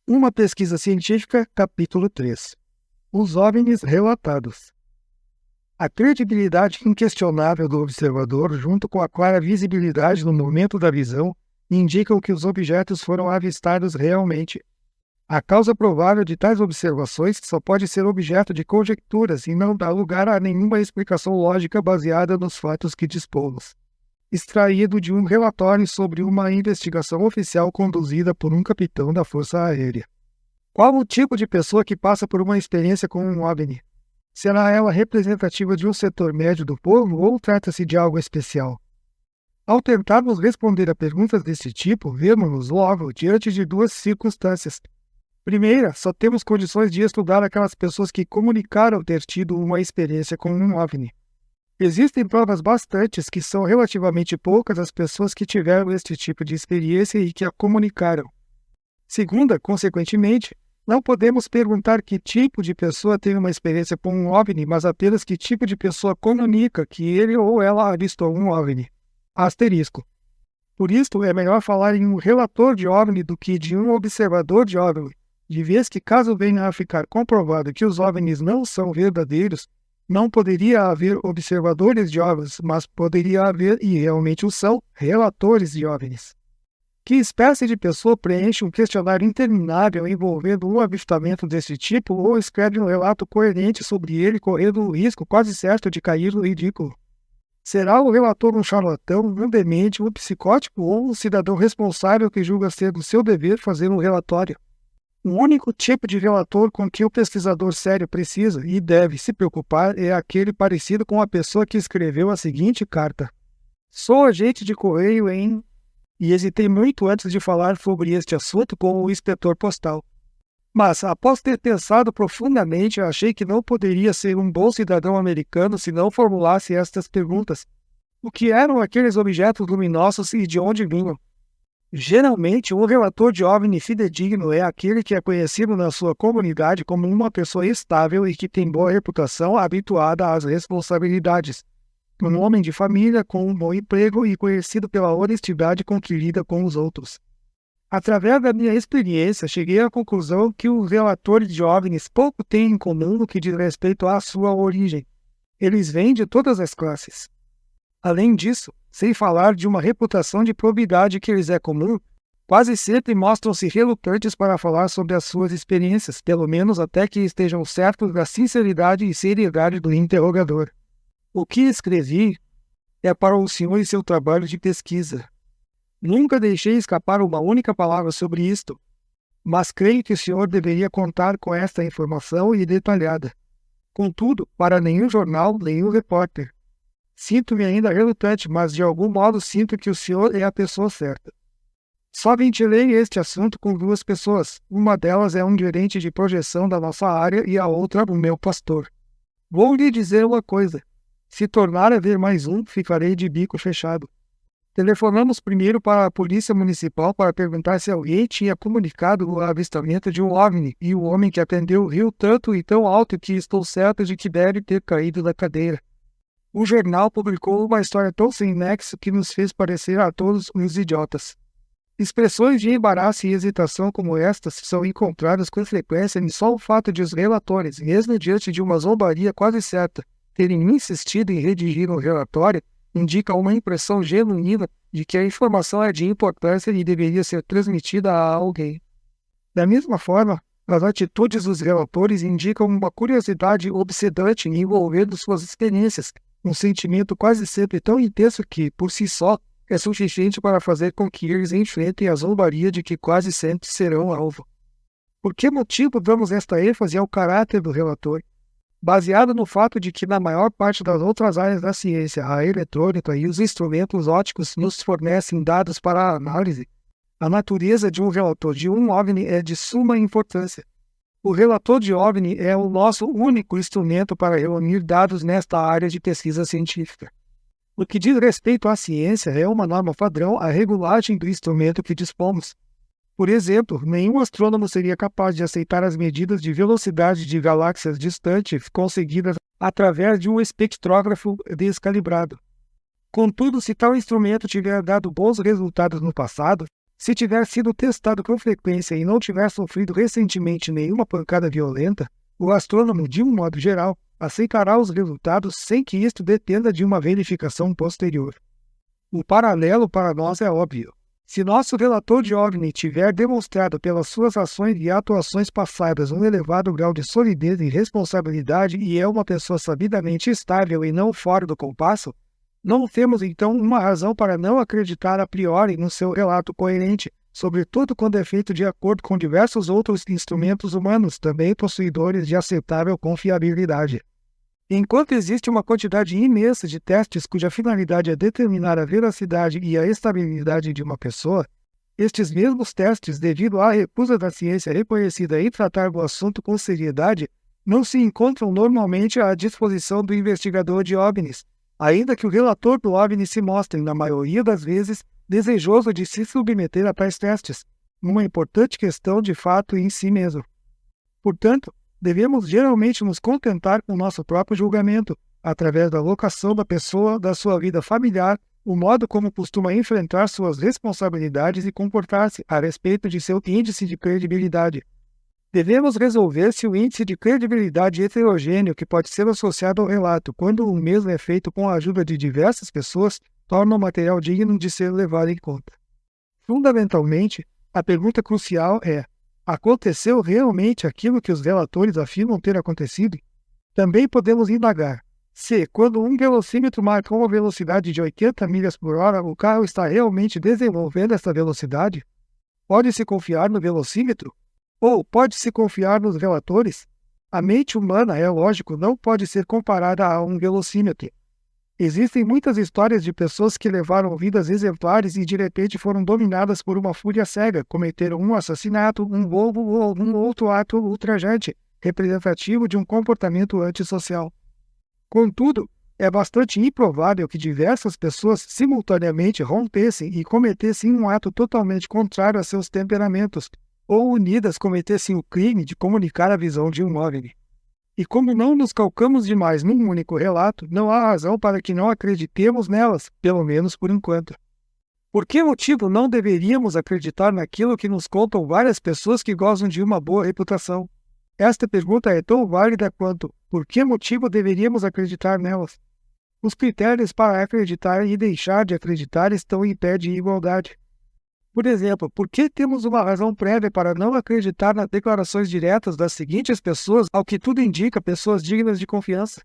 Uma pesquisa científica, capítulo 3. Os OVNIs relatados. A credibilidade inquestionável do observador, junto com a clara visibilidade no momento da visão, indicam que os objetos foram avistados realmente. A causa provável de tais observações só pode ser objeto de conjecturas e não dá lugar a nenhuma explicação lógica baseada nos fatos que dispomos. Extraído de um relatório sobre uma investigação oficial conduzida por um capitão da Força Aérea. Qual o tipo de pessoa que passa por uma experiência com um OVNI? Será ela representativa de um setor médio do povo ou trata-se de algo especial? Ao tentarmos responder a perguntas desse tipo, vemos-nos logo diante de duas circunstâncias. Primeira, só temos condições de estudar aquelas pessoas que comunicaram ter tido uma experiência com um OVNI. Existem provas bastantes que são relativamente poucas as pessoas que tiveram este tipo de experiência e que a comunicaram. Segunda, consequentemente, não podemos perguntar que tipo de pessoa tem uma experiência com um OVNI, mas apenas que tipo de pessoa comunica que ele ou ela avistou um OVNI. Asterisco. Por isto, é melhor falar em um relator de OVNI do que de um observador de OVNI, de vez que caso venha a ficar comprovado que os OVNIs não são verdadeiros, não poderia haver observadores de OVNIs, mas poderia haver, e realmente o são, relatores de OVNIs. Que espécie de pessoa preenche um questionário interminável envolvendo um avistamento desse tipo ou escreve um relato coerente sobre ele, correndo o risco quase certo de cair no ridículo? Será o relator um charlatão, um demente, um psicótico ou um cidadão responsável que julga ser do seu dever fazer um relatório? O único tipo de relator com que o pesquisador sério precisa e deve se preocupar é aquele parecido com a pessoa que escreveu a seguinte carta. Sou agente de correio em... E hesitei muito antes de falar sobre este assunto com o inspetor postal. Mas, após ter pensado profundamente, achei que não poderia ser um bom cidadão americano se não formulasse estas perguntas. O que eram aqueles objetos luminosos e de onde vinham? Geralmente, um relator de OVNI fidedigno é aquele que é conhecido na sua comunidade como uma pessoa estável e que tem boa reputação habituada às responsabilidades. Um homem de família com um bom emprego e conhecido pela honestidade com que lida com os outros. Através da minha experiência, cheguei à conclusão que os relatores de OVNIs pouco têm em comum no que diz respeito à sua origem. Eles vêm de todas as classes. Além disso, sem falar de uma reputação de probidade que lhes é comum, quase sempre mostram-se relutantes para falar sobre as suas experiências, pelo menos até que estejam certos da sinceridade e seriedade do interrogador. O que escrevi é para o senhor e seu trabalho de pesquisa. Nunca deixei escapar uma única palavra sobre isto, mas creio que o senhor deveria contar com esta informação e detalhada. Contudo, para nenhum jornal, nenhum repórter. Sinto-me ainda relutante, mas de algum modo sinto que o senhor é a pessoa certa. Só ventilei este assunto com duas pessoas. Uma delas é um gerente de projeção da nossa área e a outra o meu pastor. Vou lhe dizer uma coisa. Se tornar a ver mais um, ficarei de bico fechado. Telefonamos primeiro para a polícia municipal para perguntar se alguém tinha comunicado o avistamento de um OVNI, e o homem que atendeu riu tanto e tão alto que estou certo de que deve ter caído da cadeira. O jornal publicou uma história tão sem nexo que nos fez parecer a todos uns idiotas. Expressões de embaraço e hesitação como estas são encontradas com frequência em só o fato de os relatores, mesmo diante de uma zombaria quase certa, terem insistido em redigir um relatório, indica uma impressão genuína de que a informação é de importância e deveria ser transmitida a alguém. Da mesma forma, as atitudes dos relatores indicam uma curiosidade obsedante envolvendo suas experiências, um sentimento quase sempre tão intenso que, por si só, é suficiente para fazer com que eles enfrentem a zombaria de que quase sempre serão alvo. Por que motivo damos esta ênfase ao caráter do relator? Baseado no fato de que na maior parte das outras áreas da ciência, a eletrônica e os instrumentos ópticos nos fornecem dados para a análise, a natureza de um relator de um OVNI é de suma importância. O relator de OVNI é o nosso único instrumento para reunir dados nesta área de pesquisa científica. No que diz respeito à ciência, é uma norma padrão a regulagem do instrumento que dispomos. Por exemplo, nenhum astrônomo seria capaz de aceitar as medidas de velocidade de galáxias distantes conseguidas através de um espectrógrafo descalibrado. Contudo, se tal instrumento tiver dado bons resultados no passado, Se tiver sido testado com frequência e não tiver sofrido recentemente nenhuma pancada violenta, o astrônomo, de um modo geral, aceitará os resultados sem que isto dependa de uma verificação posterior. O paralelo para nós é óbvio. Se nosso relator de OVNI tiver demonstrado pelas suas ações e atuações passadas um elevado grau de solidez e responsabilidade e é uma pessoa sabidamente estável e não fora do compasso, não temos então uma razão para não acreditar a priori no seu relato coerente, sobretudo quando é feito de acordo com diversos outros instrumentos humanos, também possuidores de aceitável confiabilidade. Enquanto existe uma quantidade imensa de testes cuja finalidade é determinar a veracidade e a estabilidade de uma pessoa, estes mesmos testes, devido à recusa da ciência reconhecida em tratar do assunto com seriedade, não se encontram normalmente à disposição do investigador de OVNIs, ainda que o relator do OVNI se mostre, na maioria das vezes, desejoso de se submeter a tais testes, uma importante questão de fato em si mesmo. Portanto, devemos geralmente nos contentar com nosso próprio julgamento, através da locação da pessoa, da sua vida familiar, o modo como costuma enfrentar suas responsabilidades e comportar-se a respeito de seu índice de credibilidade. Devemos resolver se o índice de credibilidade heterogêneo que pode ser associado ao relato, quando o mesmo é feito com a ajuda de diversas pessoas, torna o material digno de ser levado em conta. Fundamentalmente, a pergunta crucial é: aconteceu realmente aquilo que os relatores afirmam ter acontecido? Também podemos indagar se, quando um velocímetro marca uma velocidade de 80 milhas por hora, o carro está realmente desenvolvendo essa velocidade? Pode-se confiar no velocímetro? Ou pode-se confiar nos relatores? A mente humana, é lógico, não pode ser comparada a um velocímetro. Existem muitas histórias de pessoas que levaram vidas exemplares e de repente foram dominadas por uma fúria cega, cometeram um assassinato, um roubo ou algum outro ato ultrajante, representativo de um comportamento antissocial. Contudo, é bastante improvável que diversas pessoas simultaneamente rompessem e cometessem um ato totalmente contrário a seus temperamentos, ou unidas cometessem o crime de comunicar a visão de um OVNI. E como não nos calcamos demais num único relato, não há razão para que não acreditemos nelas, pelo menos por enquanto. Por que motivo não deveríamos acreditar naquilo que nos contam várias pessoas que gozam de uma boa reputação? Esta pergunta é tão válida quanto: por que motivo deveríamos acreditar nelas? Os critérios para acreditar e deixar de acreditar estão em pé de igualdade. Por exemplo, por que temos uma razão prévia para não acreditar nas declarações diretas das seguintes pessoas, ao que tudo indica, pessoas dignas de confiança?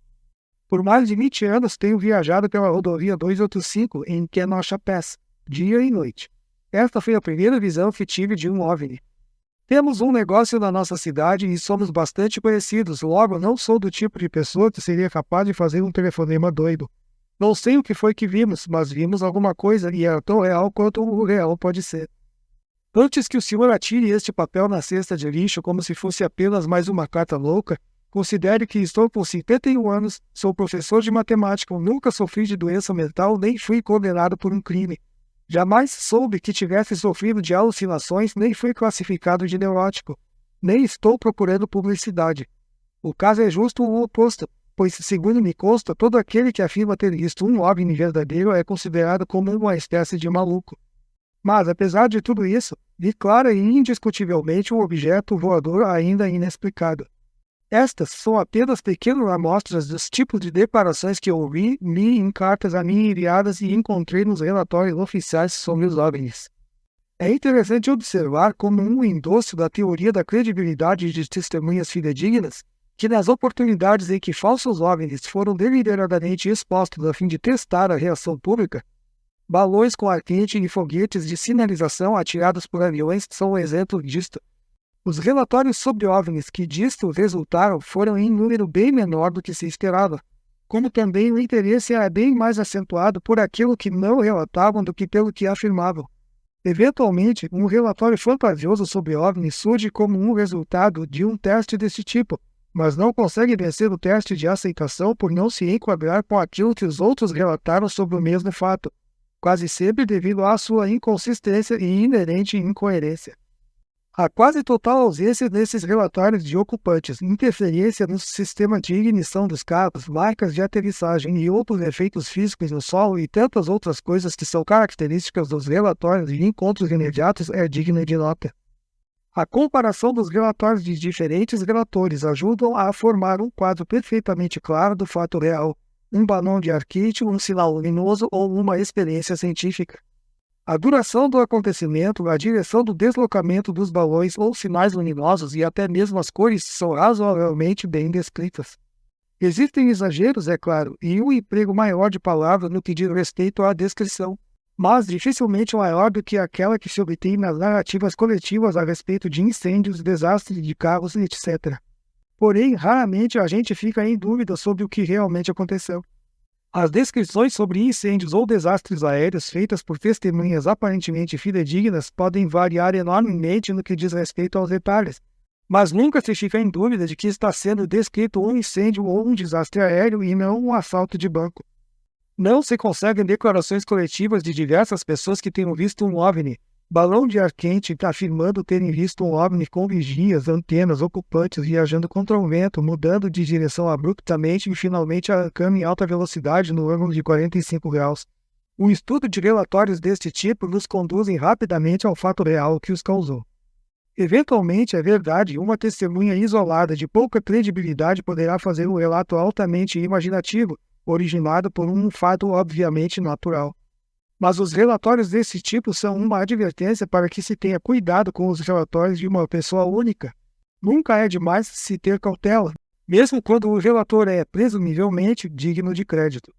Por mais de 20 anos tenho viajado pela rodovia 285 em Kenosha Pass, dia e noite. Esta foi a primeira visão que tive de um OVNI. Temos um negócio na nossa cidade e somos bastante conhecidos, logo não sou do tipo de pessoa que seria capaz de fazer um telefonema doido. Não sei o que foi que vimos, mas vimos alguma coisa e era tão real quanto o real pode ser. Antes que o senhor atire este papel na cesta de lixo como se fosse apenas mais uma carta louca, considere que estou com 51 anos, sou professor de matemática, nunca sofri de doença mental nem fui condenado por um crime. Jamais soube que tivesse sofrido de alucinações nem fui classificado de neurótico. Nem estou procurando publicidade. O caso é justo o oposto, pois, segundo me consta, todo aquele que afirma ter visto um OVNI verdadeiro é considerado como uma espécie de maluco. Mas, apesar de tudo isso, vi clara e indiscutivelmente um objeto voador ainda inexplicado. Estas são apenas pequenas amostras dos tipos de declarações que ouvi, li em cartas a mim enviadas e encontrei nos relatórios oficiais sobre os OVNIs. É interessante observar como um endosso da teoria da credibilidade de testemunhas fidedignas, que nas oportunidades em que falsos OVNIs foram deliberadamente expostos a fim de testar a reação pública, balões com ar quente e foguetes de sinalização atirados por aviões são um exemplo disto. Os relatórios sobre OVNIs que disto resultaram foram em número bem menor do que se esperava, como também o interesse era bem mais acentuado por aquilo que não relatavam do que pelo que afirmavam. Eventualmente, um relatório fantasioso sobre OVNIs surge como um resultado de um teste desse tipo, mas não consegue vencer o teste de aceitação por não se enquadrar com aquilo que os outros relataram sobre o mesmo fato, quase sempre devido à sua inconsistência e inerente incoerência. A quase total ausência desses relatórios de ocupantes, interferência no sistema de ignição dos carros, marcas de aterrissagem e outros efeitos físicos no solo e tantas outras coisas que são características dos relatórios de encontros imediatos é digna de nota. A comparação dos relatórios de diferentes relatores ajudam a formar um quadro perfeitamente claro do fato real, um balão de ar quente, um sinal luminoso ou uma experiência científica. A duração do acontecimento, a direção do deslocamento dos balões ou sinais luminosos e até mesmo as cores são razoavelmente bem descritas. Existem exageros, é claro, e um emprego maior de palavras no que diz respeito à descrição, mas dificilmente maior do que aquela que se obtém nas narrativas coletivas a respeito de incêndios, desastres de carros, etc. Porém, raramente a gente fica em dúvida sobre o que realmente aconteceu. As descrições sobre incêndios ou desastres aéreos feitas por testemunhas aparentemente fidedignas podem variar enormemente no que diz respeito aos detalhes, mas nunca se fica em dúvida de que está sendo descrito um incêndio ou um desastre aéreo e não um assalto de banco. Não se conseguem declarações coletivas de diversas pessoas que tenham visto um OVNI, balão de ar quente afirmando terem visto um OVNI com vigias, antenas, ocupantes viajando contra o vento, mudando de direção abruptamente e finalmente arrancando em alta velocidade no ângulo de 45 graus. Um estudo de relatórios deste tipo nos conduzem rapidamente ao fato real que os causou. Eventualmente, é verdade, uma testemunha isolada de pouca credibilidade poderá fazer um relato altamente imaginativo, originado por um fato obviamente natural. Mas os relatórios desse tipo são uma advertência para que se tenha cuidado com os relatórios de uma pessoa única. Nunca é demais se ter cautela, mesmo quando o relator é presumivelmente digno de crédito.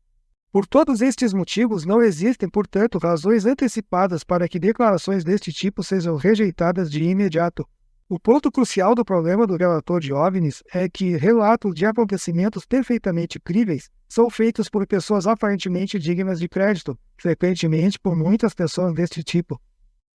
Por todos estes motivos, não existem, portanto, razões antecipadas para que declarações deste tipo sejam rejeitadas de imediato. O ponto crucial do problema do relator de OVNIs é que relatos de acontecimentos perfeitamente críveis são feitos por pessoas aparentemente dignas de crédito, frequentemente por muitas pessoas deste tipo.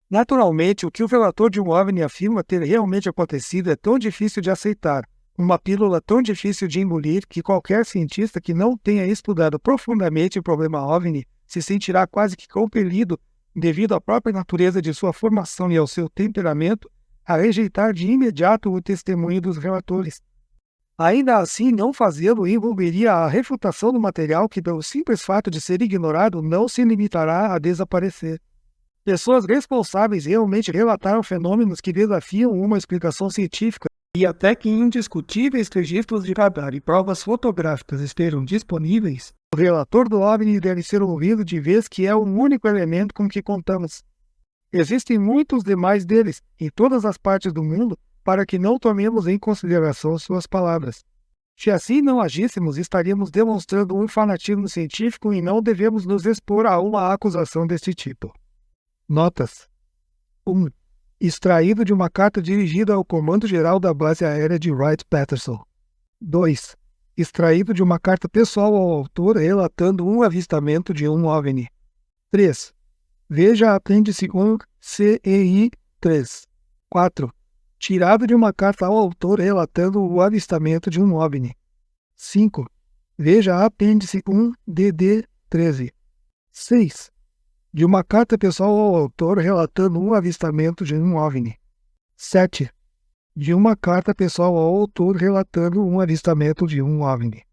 Naturalmente, o que o relator de um OVNI afirma ter realmente acontecido é tão difícil de aceitar, uma pílula tão difícil de engolir que qualquer cientista que não tenha estudado profundamente o problema OVNI se sentirá quase que compelido, devido à própria natureza de sua formação e ao seu temperamento, a rejeitar de imediato o testemunho dos relatores. Ainda assim, não fazê-lo envolveria a refutação do material que, pelo simples fato de ser ignorado, não se limitará a desaparecer. Pessoas responsáveis realmente relataram fenômenos que desafiam uma explicação científica e até que indiscutíveis registros de radar e provas fotográficas estejam disponíveis, o relator do OVNI deve ser ouvido de vez que é o único elemento com que contamos. Existem muitos demais deles, em todas as partes do mundo, para que não tomemos em consideração suas palavras. Se assim não agíssemos, estaríamos demonstrando um fanatismo científico e não devemos nos expor a uma acusação deste tipo. Notas: 1. Extraído de uma carta dirigida ao Comando-Geral da Base Aérea de Wright-Patterson. 2. Extraído de uma carta pessoal ao autor relatando um avistamento de um OVNI. 3. Veja apêndice 1, CEI 3. 4. Tirado de uma carta ao autor relatando o avistamento de um OVNI. 5. Veja apêndice 1, DD 13. 6. De uma carta pessoal ao autor relatando um avistamento de um OVNI. 7. De uma carta pessoal ao autor relatando um avistamento de um OVNI.